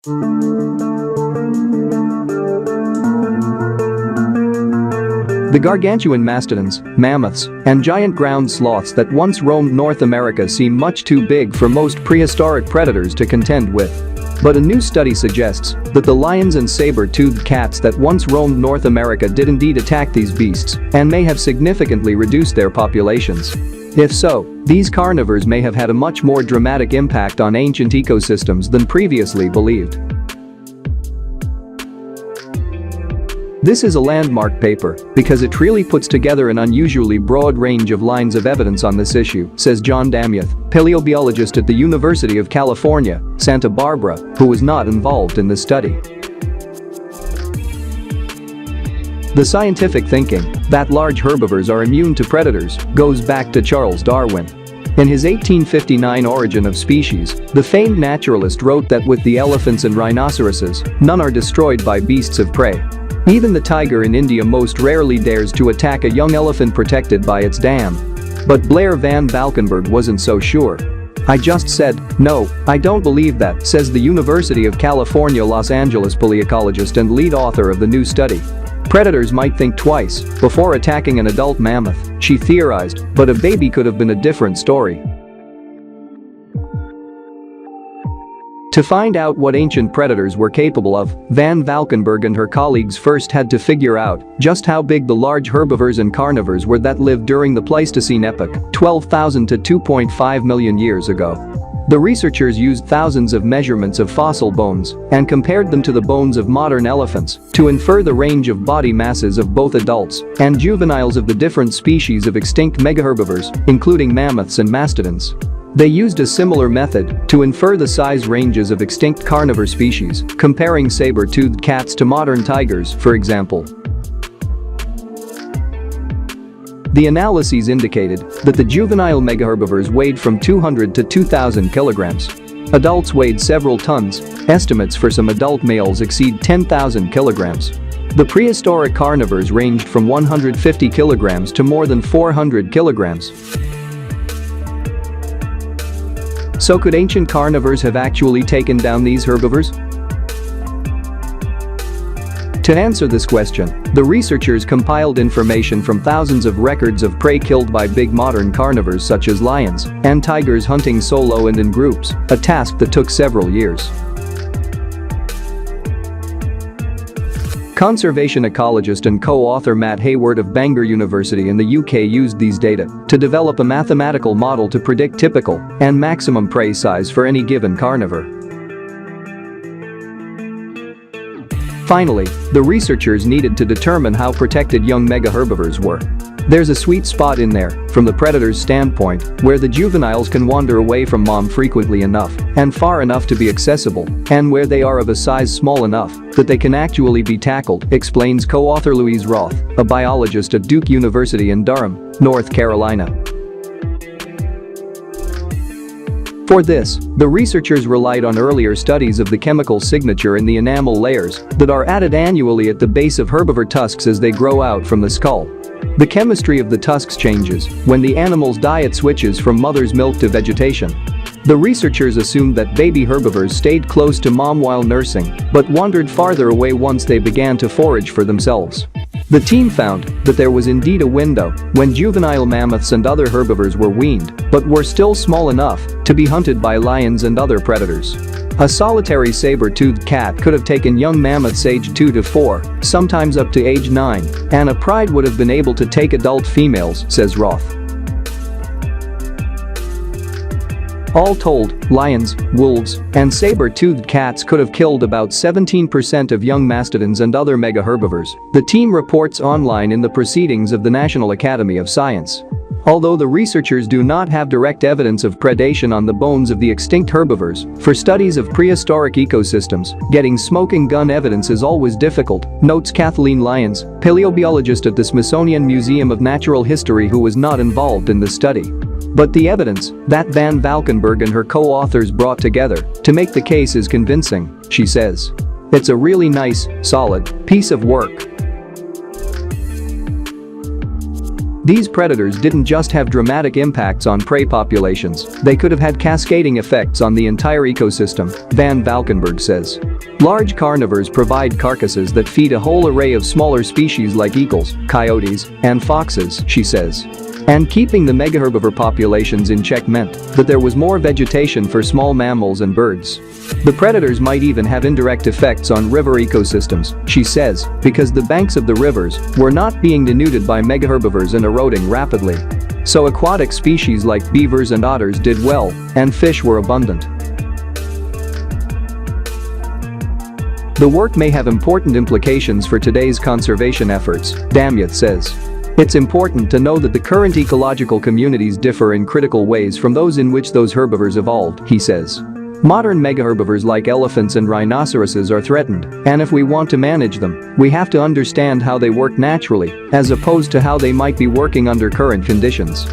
The gargantuan mastodons, mammoths, and giant ground sloths that once roamed North America seem much too big for most prehistoric predators to contend with. But a new study suggests that the lions and saber-toothed cats that once roamed North America did indeed attack these beasts and may have significantly reduced their populations. If so, these carnivores may have had a much more dramatic impact on ancient ecosystems than previously believed. This is a landmark paper because it really puts together an unusually broad range of lines of evidence on this issue, says John Damyeth, paleobiologist at the University of California, Santa Barbara, who was not involved in the study. The scientific thinking that large herbivores are immune to predators goes back to Charles Darwin. In his 1859 Origin of Species, the famed naturalist wrote that with the elephants and rhinoceroses, none are destroyed by beasts of prey. Even the tiger in India most rarely dares to attack a young elephant protected by its dam. But Blair Van Valkenburg wasn't so sure. "I just said, no, I don't believe that," says the University of California Los Angeles paleoecologist and lead author of the new study. "Predators might think twice before attacking an adult mammoth," she theorized, but a baby could have been a different story. To find out what ancient predators were capable of, Van Valkenburg and her colleagues first had to figure out just how big the large herbivores and carnivores were that lived during the Pleistocene epoch, 12,000 to 2.5 million years ago. The researchers used thousands of measurements of fossil bones and compared them to the bones of modern elephants to infer the range of body masses of both adults and juveniles of the different species of extinct megaherbivores, including mammoths and mastodons. They used a similar method to infer the size ranges of extinct carnivore species, comparing saber-toothed cats to modern tigers, for example. The analyses indicated that the juvenile megaherbivores weighed from 200 to 2,000 kilograms. Adults weighed several tons. Estimates for some adult males exceed 10,000 kilograms. The prehistoric carnivores ranged from 150 kilograms to more than 400 kilograms. So could ancient carnivores have actually taken down these herbivores? To answer this question, the researchers compiled information from thousands of records of prey killed by big modern carnivores such as lions and tigers hunting solo and in groups, a task that took several years. Conservation ecologist and co-author Matt Hayward of Bangor University in the UK used these data to develop a mathematical model to predict typical and maximum prey size for any given carnivore. Finally, the researchers needed to determine how protected young megaherbivores were. There's a sweet spot in there, from the predator's standpoint, where the juveniles can wander away from mom frequently enough and far enough to be accessible, and where they are of a size small enough that they can actually be tackled, explains co-author Louise Roth, a biologist at Duke University in Durham, North Carolina. For this, the researchers relied on earlier studies of the chemical signature in the enamel layers that are added annually at the base of herbivore tusks as they grow out from the skull. The chemistry of the tusks changes when the animal's diet switches from mother's milk to vegetation. The researchers assumed that baby herbivores stayed close to mom while nursing, but wandered farther away once they began to forage for themselves. The team found that there was indeed a window when juvenile mammoths and other herbivores were weaned, but were still small enough to be hunted by lions and other predators. A solitary saber-toothed cat could have taken young mammoths aged 2 to 4, sometimes up to age 9, and a pride would have been able to take adult females, says Roth. All told, lions, wolves, and saber-toothed cats could have killed about 17% of young mastodons and other megaherbivores, the team reports online in the Proceedings of the National Academy of Science. Although the researchers do not have direct evidence of predation on the bones of the extinct herbivores, for studies of prehistoric ecosystems, getting smoking gun evidence is always difficult, notes Kathleen Lyons, paleobiologist at the Smithsonian Museum of Natural History who was not involved in the study. But the evidence that Van Valkenburg and her co-authors brought together to make the case is convincing, she says. It's a really nice, solid piece of work. These predators didn't just have dramatic impacts on prey populations, they could have had cascading effects on the entire ecosystem, Van Valkenburg says. Large carnivores provide carcasses that feed a whole array of smaller species like eagles, coyotes, and foxes, she says. And keeping the megaherbivore populations in check meant that there was more vegetation for small mammals and birds. The predators might even have indirect effects on river ecosystems, she says, because the banks of the rivers were not being denuded by megaherbivores and eroding rapidly. So aquatic species like beavers and otters did well, and fish were abundant. The work may have important implications for today's conservation efforts, Damyat says. It's important to know that the current ecological communities differ in critical ways from those in which those herbivores evolved, he says. Modern megaherbivores like elephants and rhinoceroses are threatened, and if we want to manage them, we have to understand how they work naturally, as opposed to how they might be working under current conditions.